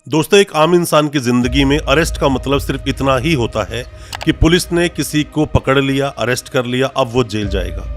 दोस्तों, एक आम इंसान की जिंदगी में अरेस्ट का मतलब सिर्फ इतना ही होता है कि पुलिस ने किसी को पकड़ लिया, अरेस्ट कर लिया, अब वो जेल जाएगा।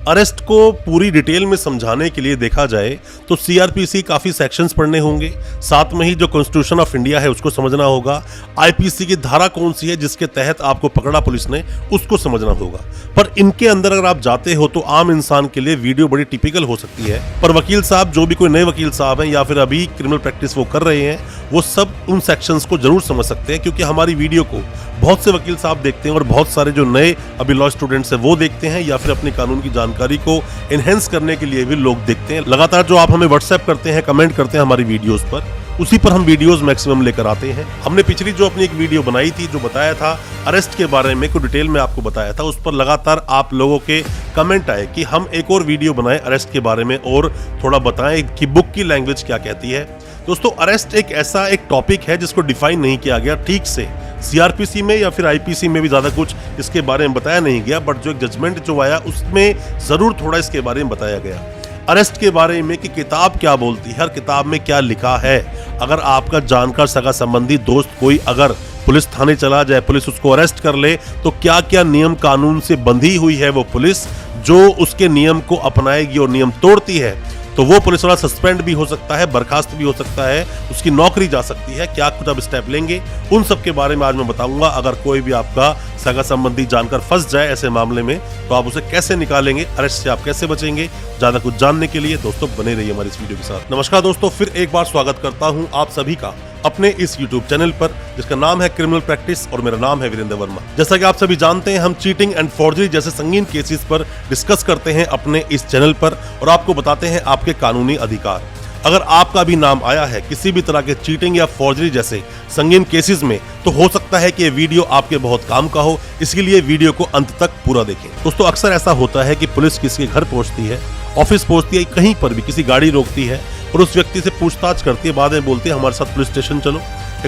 अरेस्ट को पूरी डिटेल में समझाने के लिए देखा जाए तो सीआरपीसी काफ़ी सेक्शंस पढ़ने होंगे, साथ में ही जो कॉन्स्टिट्यूशन ऑफ इंडिया है उसको समझना होगा, आईपीसी की धारा कौन सी है जिसके तहत आपको पकड़ा पुलिस ने उसको समझना होगा। पर इनके अंदर अगर आप जाते हो तो आम इंसान के लिए वीडियो बड़ी टिपिकल हो सकती है। पर वकील साहब, जो भी कोई नए वकील साहब हैं या फिर अभी क्रिमिनल प्रैक्टिस वो कर रहे हैं, वो सब उन सेक्शंस को जरूर समझ सकते हैं, क्योंकि हमारी वीडियो को बहुत से वकील साहब देखते हैं और बहुत सारे जो नए अभी लॉ स्टूडेंट्स हैं वो देखते हैं, या फिर अपनी कानून की जानकारी को एनहेंस करने के लिए भी लोग देखते हैं। लगातार जो आप हमें व्हाट्सएप करते हैं, कमेंट करते हैं हमारी वीडियोस पर, उसी पर हम वीडियोस मैक्सिमम लेकर आते हैं। हमने पिछली जो अपनी एक वीडियो बनाई थी, जो बताया था अरेस्ट के बारे में, को डिटेल में आपको बताया था, उस पर लगातार आप लोगों के कमेंट आए कि हम एक और वीडियो बनाएं अरेस्ट के बारे में और थोड़ा बताएं कि बुक की लैंग्वेज क्या कहती है। दोस्तों, अरेस्ट एक ऐसा एक टॉपिक है जिसको डिफाइन नहीं किया गया ठीक से, सीआरपीसी में या फिर आईपीसी में भी ज्यादा कुछ इसके बारे में बताया नहीं गया, बट जो एक जजमेंट जो आया उसमें जरूर थोड़ा इसके बारे में बताया गया। अरेस्ट के बारे में कि किताब क्या बोलती है, हर किताब में क्या लिखा है। अगर आपका जानकार सगा संबंधी दोस्त कोई अगर पुलिस थाने चला जाए, पुलिस उसको अरेस्ट कर ले, तो क्या क्या नियम कानून से बंधी हुई है वो पुलिस, जो उसके नियम को अपनाएगी और नियम तोड़ती है तो वो पुलिस वाला सस्पेंड भी हो सकता है, बर्खास्त भी हो सकता है, उसकी नौकरी जा सकती है। क्या कुछ अब स्टेप लेंगे, उन सब के बारे में आज मैं बताऊंगा। अगर कोई भी आपका सगा संबंधी जानकर फंस जाए ऐसे मामले में, तो आप उसे कैसे निकालेंगे, अरेस्ट से आप कैसे बचेंगे, ज्यादा कुछ जानने के लिए दोस्तों बने रहिए हमारी इस वीडियो के साथ। नमस्कार दोस्तों, फिर एक बार स्वागत करता हूं आप सभी का अपने इस YouTube चैनल पर, जिसका नाम है क्रिमिनल प्रैक्टिस और मेरा नाम है वीरेंद्र वर्मा। जैसा कि आप सभी जानते हैं, हम चीटिंग एंड फॉर्जरी जैसे संगीन केसेस पर डिस्कस करते हैं अपने इस चैनल पर और आपको बताते हैं आपके कानूनी अधिकार। अगर आपका भी नाम आया है किसी भी तरह के चीटिंग या फॉर्जरी जैसे संगीन केसेस में, तो हो सकता है कि ये वीडियो आपके बहुत काम का हो, इसलिए वीडियो को अंत तक पूरा देखें। दोस्तों, अक्सर ऐसा होता है कि पुलिस किसी के घर पहुंचती है, ऑफिस पहुंचती है, कहीं पर भी किसी गाड़ी रोकती है और उस व्यक्ति से पूछताछ करती है, बाद में बोलती है हमारे साथ पुलिस स्टेशन चलो।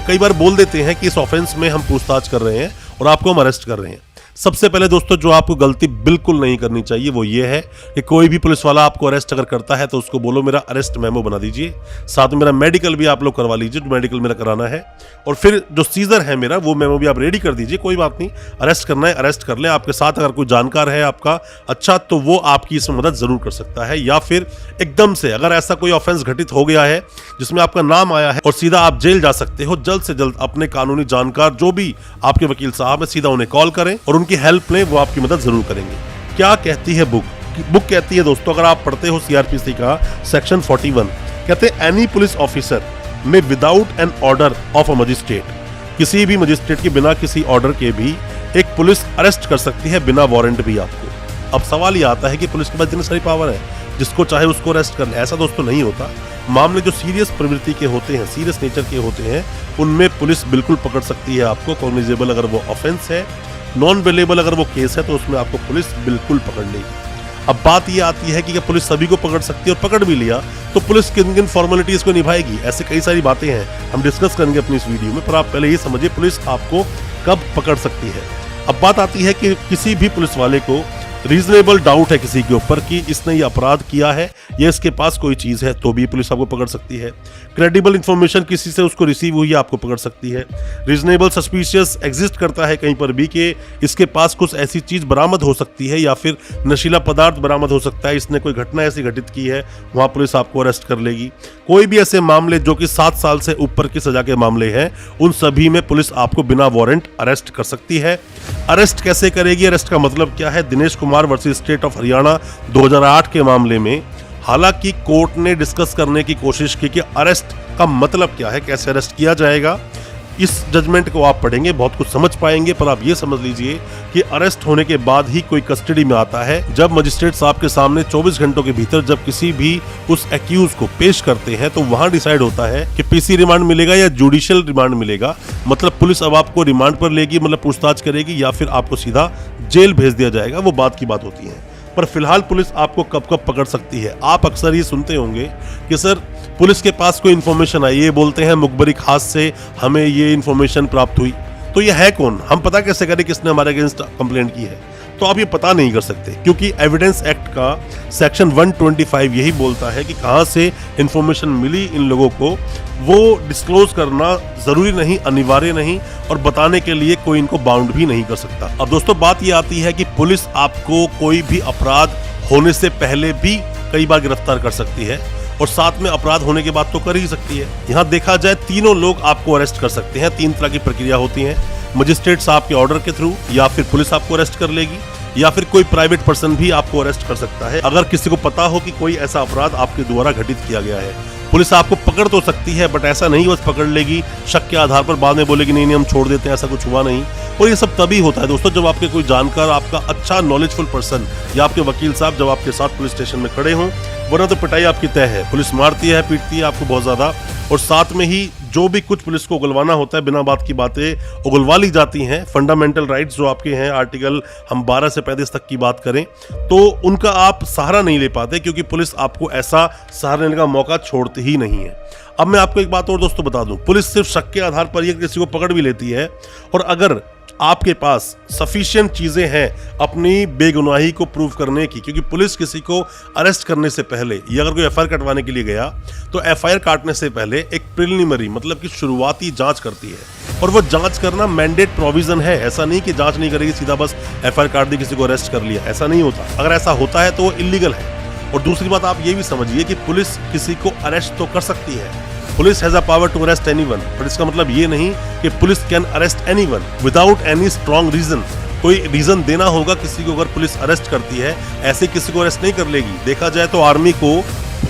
कई बार बोल देते हैं कि इस ऑफेंस में हम पूछताछ कर रहे हैं और आपको हम अरेस्ट कर रहे हैं। सबसे पहले दोस्तों, जो आपको गलती बिल्कुल नहीं करनी चाहिए वो ये है कि कोई भी पुलिस वाला आपको अरेस्ट अगर करता है तो उसको बोलो मेरा अरेस्ट मेमो बना दीजिए, साथ में मेरा मेडिकल भी आप लोग करवा लीजिए, जो मेडिकल मेरा कराना है, और फिर जो सीजर है मेरा वो मेमो भी आप रेडी कर दीजिए। कोई बात नहीं, अरेस्ट करना है अरेस्ट कर ले। आपके साथ अगर कोई जानकार है आपका अच्छा, तो वो आपकी इसमें मदद जरूर कर सकता है। या फिर एकदम से अगर ऐसा कोई ऑफेंस घटित हो गया है जिसमें आपका नाम आया है और सीधा आप जेल जा सकते हो, जल्द से जल्द अपने कानूनी जानकार जो भी आपके वकील साहब है सीधा उन्हें कॉल करें और उनकी हेल्प लें, वो आपकी मदद जरूर करेंगे। क्या कहती है बुक? बुक कहती है दोस्तों, अगर आप पढ़ते हो सीआरपीसी का सेक्शन 41, कहते हैं एनी पुलिस ऑफिसर में without an order of a magistrate, किसी भी मजिस्ट्रेट के बिना किसी ऑर्डर के भी एक पुलिस अरेस्ट कर सकती है बिना वारंट भी आपको। अब सवाल ये आता है कि पुलिस के पास इतनी सारी पावर है जिसको चाहे उसको अरेस्ट कर ले। ऐसा दोस्तों नहीं होता। मामले जो सीरियस प्रवृत्ति के होते हैं, सीरियस नेचर के होते हैं, उनमें पुलिस बिल्कुल पकड़ सकती है आपको। कॉग्निजेबल अगर वो ऑफेंस है, नॉन बेलेबल अगर वो केस है, तो उसमें आपको पुलिस बिल्कुल पकड़ लेगी। अब बात ये आती है कि क्या पुलिस सभी को पकड़ सकती है, और पकड़ भी लिया तो पुलिस किन किन फॉर्मेलिटीज को निभाएगी। ऐसे कई सारी बातें हैं, हम डिस्कस करेंगे अपनी इस वीडियो में, पर आप पहले ये समझिए पुलिस आपको कब पकड़ सकती है। अब बात आती है कि किसी भी पुलिस वाले को रीजनेबल डाउट है किसी के ऊपर कि इसने ये अपराध किया है या इसके पास कोई चीज है, तो भी पुलिस आपको पकड़ सकती है। क्रेडिबल इंफॉर्मेशन किसी से उसको रिसीव हुई है, आपको पकड़ सकती है। रीजनेबल सस्पिशियस एग्जिस्ट करता है कहीं पर भी कि इसके पास कुछ ऐसी चीज बरामद हो सकती है या फिर नशीला पदार्थ बरामद हो सकता है, इसने कोई घटना ऐसी घटित की है, वहां पुलिस आपको अरेस्ट कर लेगी। कोई भी ऐसे मामले जो कि 7 साल से ऊपर की सजा के मामले हैं, उन सभी में पुलिस आपको बिना वारंट अरेस्ट कर सकती है। अरेस्ट कैसे करेगी, अरेस्ट का मतलब क्या है? Dinesh Kumar versus state of Haryana 2008 के मामले में हालांकि कोर्ट ने डिस्कस करने की कोशिश की कि अरेस्ट का मतलब क्या है, कैसे अरेस्ट किया जाएगा। इस जजमेंट को आप पढ़ेंगे, बहुत कुछ समझ पाएंगे, पर आप ये समझ लीजिए कि अरेस्ट होने के बाद ही कोई कस्टडी में आता है। जब मजिस्ट्रेट साहब के सामने 24 घंटों के भीतर जब किसी भी उस एक्यूज को पेश करते हैं, तो वहां डिसाइड होता है कि पीसी रिमांड मिलेगा या जुडिशियल रिमांड मिलेगा। मतलब पुलिस अब आपको रिमांड पर लेगी, मतलब पूछताछ करेगी, या फिर आपको सीधा जेल भेज दिया जाएगा, वो बात की बात होती है। पर फिलहाल पुलिस आपको कब कब पकड़ सकती है? आप अक्सर ये सुनते होंगे कि सर पुलिस के पास कोई इन्फॉर्मेशन आई, ये बोलते हैं मुखबरी खास से हमें ये इन्फॉर्मेशन प्राप्त हुई, तो ये है कौन, हम पता कैसे करें किसने हमारे अगेंस्ट कंप्लेंट की है? तो आप ये पता नहीं कर सकते, क्योंकि एविडेंस एक्ट का सेक्शन 125 यही बोलता है कि कहां से इंफॉर्मेशन मिली इन लोगों को, वो डिस्क्लोज करना जरूरी नहीं, अनिवार्य नहीं, और बताने के लिए कोई इनको बाउंड भी नहीं कर सकता। अब दोस्तों बात ये आती है कि पुलिस आपको कोई भी अपराध होने से पहले भी कई बार गिरफ्तार कर सकती है, और साथ में अपराध होने के बाद तो कर ही सकती है। यहाँ देखा जाए तीनों लोग आपको अरेस्ट कर सकते हैं। 3 तरह की प्रक्रिया होती है, मजिस्ट्रेट साहब के ऑर्डर के थ्रू, या फिर पुलिस आपको अरेस्ट कर लेगी, या फिर कोई प्राइवेट पर्सन भी आपको अरेस्ट कर सकता है अगर किसी को पता हो कि कोई ऐसा अपराध आपके द्वारा घटित किया गया है। पुलिस आपको पकड़ तो सकती है, बट ऐसा नहीं बस पकड़ लेगी शक के आधार पर, बाद में बोलेगी नहीं हम छोड़ देते हैं, ऐसा कुछ हुआ नहीं। और ये सब तभी होता है दोस्तों जब आपके कोई जानकार, आपका अच्छा नॉलेजफुल पर्सन या आपके वकील साहब जब आपके साथ पुलिस स्टेशन में खड़े हों, वरना तो पिटाई आपकी तय है। पुलिस मारती है, पीटती है आपको बहुत ज्यादा, और साथ में ही जो भी कुछ पुलिस को उगलवाना होता है, बिना बात की बातें उगलवा ली जाती हैं। फंडामेंटल राइट्स जो आपके हैं, आर्टिकल हम 12 से 35 तक की बात करें तो उनका आप सहारा नहीं ले पाते, क्योंकि पुलिस आपको ऐसा सहारा लेने का मौका छोड़ती ही नहीं है। अब मैं आपको एक बात और दोस्तों बता दूं, पुलिस सिर्फ शक के आधार पर ये किसी को पकड़ भी लेती है, और अगर आपके पास सफिशिएंट चीजें हैं अपनी बेगुनाही को प्रूव करने की, क्योंकि पुलिस किसी को अरेस्ट करने से पहले, या अगर कोई एफआईआर कटवाने के लिए गया तो एफआईआर काटने से पहले एक प्रिलिमिनरी मतलब कि शुरुआती जांच करती है, और वो जांच करना मैंडेट प्रोविजन है। ऐसा नहीं कि जांच नहीं करेगी, सीधा बस एफआईआर काट दी, किसी को अरेस्ट कर लिया, ऐसा नहीं होता। अगर ऐसा होता है तो वो इलीगल है। और दूसरी बात आप ये भी समझिए कि पुलिस किसी को अरेस्ट तो कर सकती है, police has a power to arrest anyone, पर इसका मतलब ये नहीं कि police can arrest anyone without any strong reason. कोई रीजन देना होगा किसी को, अगर पुलिस अरेस्ट करती है, ऐसे किसी को अरेस्ट नहीं कर लेगी। देखा जाए तो आर्मी को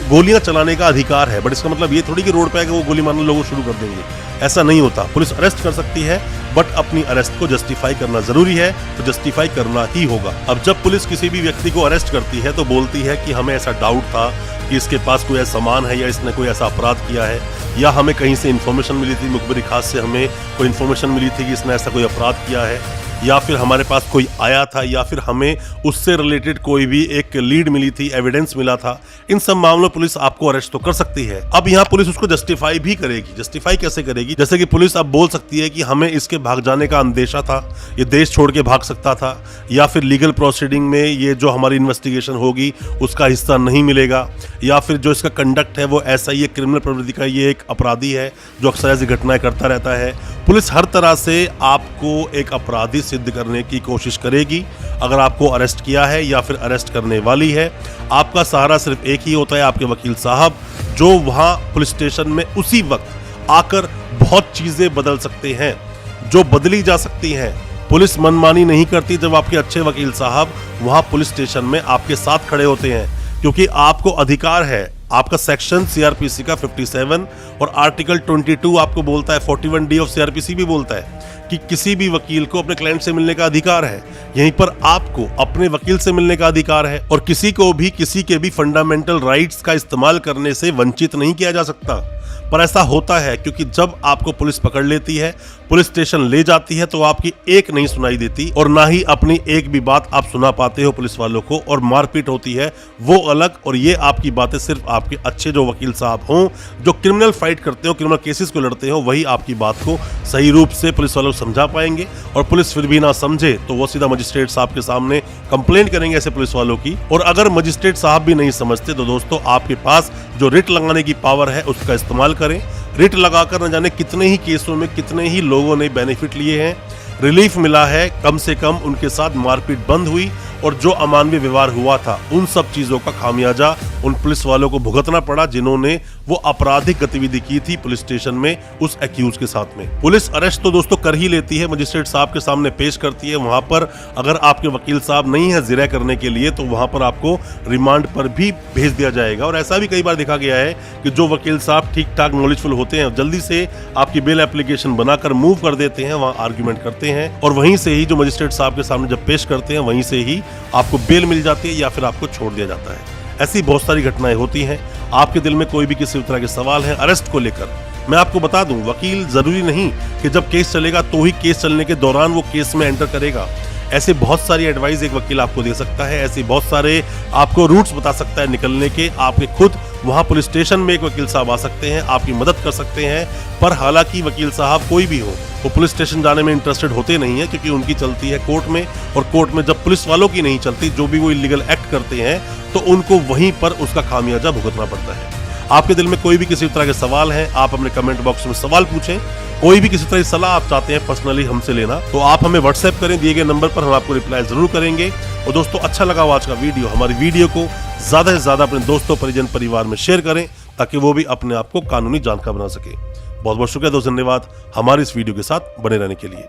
गोलियां चलाने का अधिकार है, बट इसका मतलब ये थोड़ी कि रोड पे आके वो गोली मारने लोगों शुरू कर देंगे, ऐसा नहीं होता। पुलिस अरेस्ट कर सकती है, बट अपनी अरेस्ट को जस्टिफाई करना जरूरी है, तो जस्टिफाई करना ही होगा। अब जब पुलिस किसी भी व्यक्ति को अरेस्ट करती है तो बोलती है कि हमें ऐसा डाउट था कि इसके पास कोई ऐसा सामान है, या इसने कोई ऐसा अपराध किया है, या हमें कहीं से इन्फॉर्मेशन मिली थी, मुखबिरी खास से हमें कोई इन्फॉर्मेशन मिली थी कि इसने ऐसा कोई अपराध किया है, या फिर हमारे पास कोई आया था, या फिर हमें उससे रिलेटेड कोई भी एक लीड मिली थी, एविडेंस मिला था। इन सब मामलों पुलिस आपको अरेस्ट तो कर सकती है। अब यहाँ पुलिस उसको जस्टिफाई भी करेगी। जस्टिफाई कैसे करेगी? जैसे कि पुलिस अब बोल सकती है कि हमें इसके भाग जाने का अंदेशा था, ये देश छोड़ के भाग सकता था, या फिर लीगल प्रोसीडिंग में ये जो हमारी इन्वेस्टिगेशन होगी उसका हिस्सा नहीं मिलेगा, या फिर जो इसका कंडक्ट है वो ऐसा ही क्रिमिनल प्रवृत्ति का ये एक अपराधी है जो अक्सर ऐसी घटनाएं करता रहता है। पुलिस हर तरह से आपको एक अपराधी सिद्ध करने की कोशिश करेगी अगर आपको अरेस्ट किया है या फिर अरेस्ट करने वाली है। आपका सहारा सिर्फ एक ही होता है, आपके वकील साहब, जो वहां पुलिस स्टेशन में उसी वक्त आकर बहुत चीजें बदल सकते हैं, जो बदली जा सकती हैं। पुलिस मनमानी नहीं करती जब आपके अच्छे वकील साहब वहां पुलिस स्टेशन में आपके साथ खड़े होते हैं, क्योंकि आपको अधिकार है। आपका सेक्शन सीआरपीसी का 57 और आर्टिकल 22 आपको बोलता है, 41D ऑफ सीआरपीसी भी बोलता है कि किसी भी वकील को अपने क्लाइंट से मिलने का अधिकार है। यहीं पर आपको अपने वकील से मिलने का अधिकार है, और किसी को भी किसी के भी फंडामेंटल राइट्स का इस्तेमाल करने से वंचित नहीं किया जा सकता। पर ऐसा होता है क्योंकि जब आपको पुलिस पकड़ लेती है, पुलिस स्टेशन ले जाती है, तो आपकी एक नहीं सुनाई देती, और ना ही अपनी एक भी बात आप सुना पाते हो पुलिस वालों को, और मारपीट होती है वो अलग। और ये आपकी बातें सिर्फ आपके अच्छे जो वकील साहब हों, जो क्रिमिनल फाइट करते हो, क्रिमिनल केसेस को लड़ते हो, वही आपकी बात को सही रूप से पुलिस वालों को समझा पाएंगे। और पुलिस फिर भी ना समझे तो वो सीधा मजिस्ट्रेट साहब के सामने कंप्लेंट करेंगे ऐसे पुलिस वालों की। और अगर मजिस्ट्रेट साहब भी नहीं समझते तो दोस्तों आपके पास जो रिट लगाने की पावर है उसका इस्तेमाल करें। रिट लगाकर न जाने कितने ही केसों में कितने ही लोगों ने बेनिफिट लिए हैं, रिलीफ मिला है, कम से कम उनके साथ मारपीट बंद हुई, और जो अमानवीय व्यवहार हुआ था उन सब चीजों का खामियाजा उन पुलिस वालों को भुगतना पड़ा जिन्होंने वो आपराधिक गतिविधि की थी पुलिस स्टेशन में उस एक्यूज के साथ में। पुलिस अरेस्ट तो दोस्तों कर ही लेती है, मजिस्ट्रेट साहब के सामने पेश करती है। वहां पर अगर आपके वकील साहब नहीं है जिरह करने के लिए तो वहां पर आपको रिमांड पर भी भेज दिया जाएगा। और ऐसा भी कई बार देखा गया है कि जो वकील साहब ठीक ठाक नॉलेजफुल होते हैं जल्दी से आपकी बेल एप्लीकेशन बनाकर मूव कर देते हैं, वहां आर्ग्यूमेंट करते हैं, और वहीं से ही जो मजिस्ट्रेट साहब के सामने जब पेश करते हैं वहीं से ही आपको बेल मिल जाती है या फिर आपको छोड़ दिया जाता है। ऐसी बहुत सारी घटनाएं होती हैं। आपके दिल में कोई भी किसी तरह के सवाल है अरेस्ट को लेकर, मैं आपको बता दूं, वकील जरूरी नहीं कि जब केस चलेगा तो ही केस चलने के दौरान वो केस में एंटर करेगा। ऐसे बहुत सारी एडवाइस एक वकील आपको दे सकता है, ऐसे बहुत सारे आपको रूट्स बता सकता है निकलने के। आपके खुद वहां पुलिस स्टेशन में एक वकील साहब आ सकते हैं, आपकी मदद कर सकते हैं। पर हालांकि वकील साहब कोई भी हो, वो पुलिस स्टेशन जाने में इंटरेस्टेड होते नहीं है, क्योंकि उनकी चलती है कोर्ट में, और कोर्ट में जब पुलिस वालों की नहीं चलती, जो भी वो इलीगल एक्ट करते हैं, तो उनको वहीं पर उसका खामियाजा भुगतना पड़ता है। आपके दिल में कोई भी किसी तरह के सवाल हैं, आप अपने कमेंट बॉक्स में सवाल पूछें। कोई भी किसी तरह की सलाह आप चाहते हैं पर्सनली हमसे लेना, तो आप हमें व्हाट्सएप करें दिए गए नंबर पर, हम आपको रिप्लाई जरूर करेंगे। और दोस्तों, अच्छा लगा आज का वीडियो, हमारी वीडियो को ज्यादा से ज्यादा अपने दोस्तों, परिजन, परिवार में शेयर करें, ताकि वो भी अपने आप को कानूनी जानकार बना सके। बहुत बहुत शुक्रिया दोस्त, धन्यवाद हमारी इस वीडियो के साथ बने रहने के लिए।